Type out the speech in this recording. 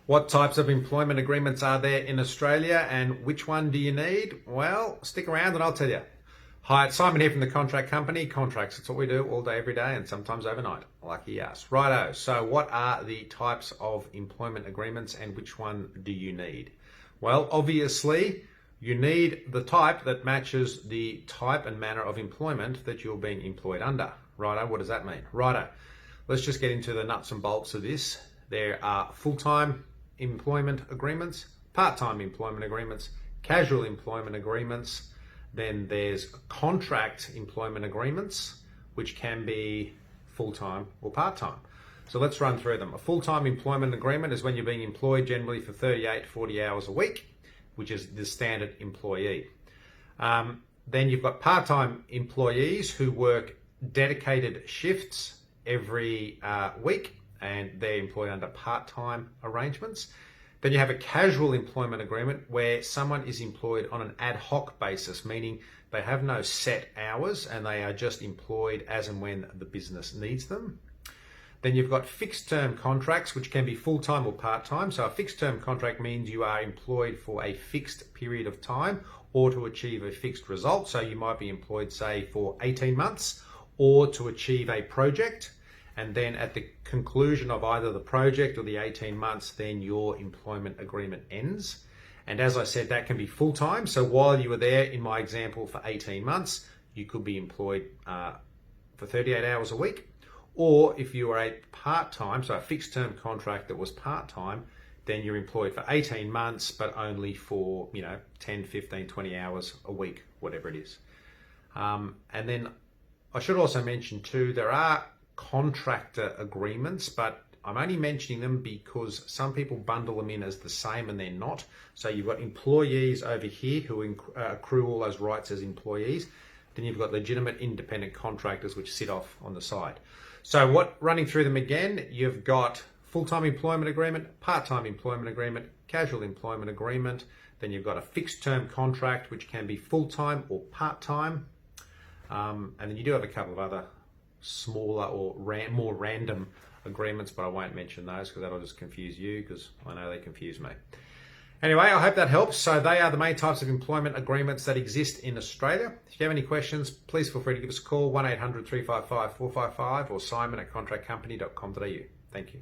What types of employment agreements are there in Australia and which one do you need? Well, stick around and I'll tell you. Hi, it's Simon here from the Contract Company. Contracts, it's what we do all day, every day, and sometimes overnight. Lucky us. Righto, so what are the types of employment agreements and which one do you need? Well, obviously, you need the type that matches the type and manner of employment that you're being employed under. Righto, what does that mean? Righto, let's just get into the nuts and bolts of this. There are full-time employment agreements, part-time employment agreements, casual employment agreements. Then there's contract employment agreements, which can be full-time or part-time. So let's run through them. A full-time employment agreement is when you're being employed generally for 38, 40 hours a week, which is the standard employee. Then you've got part-time employees who work dedicated shifts every week, and they're employed under part-time arrangements. Then you have a casual employment agreement where someone is employed on an ad hoc basis, meaning they have no set hours and they are just employed as and when the business needs them. Then you've got fixed term contracts, which can be full-time or part-time. So a fixed term contract means you are employed for a fixed period of time or to achieve a fixed result. So you might be employed, say, for 18 months or to achieve a project. And then at the conclusion of either the project or the 18 months, then your employment agreement ends. And as I said, that can be full-time. So while you were there, in my example, for 18 months, you could be employed for 38 hours a week. Or if you were a part-time, so a fixed-term contract that was part-time, then you're employed for 18 months, but only for, 10, 15, 20 hours a week, whatever it is. And then I should also mention too, there are contractor agreements, but I'm only mentioning them because some people bundle them in as the same and they're not. So you've got employees over here who accrue all those rights as employees. Then you've got legitimate independent contractors which sit off on the side. So running through them again, you've got full-time employment agreement, part-time employment agreement, casual employment agreement. Then you've got a fixed-term contract which can be full-time or part-time. And then you do have a couple of other smaller or more random agreements, but I won't mention those because that'll just confuse you, because I know they confuse me. Anyway, I hope that helps. So they are the main types of employment agreements that exist in Australia. If you have any questions, please feel free to give us a call, 1800 355 455 or simon@contractcompany.com.au. Thank you.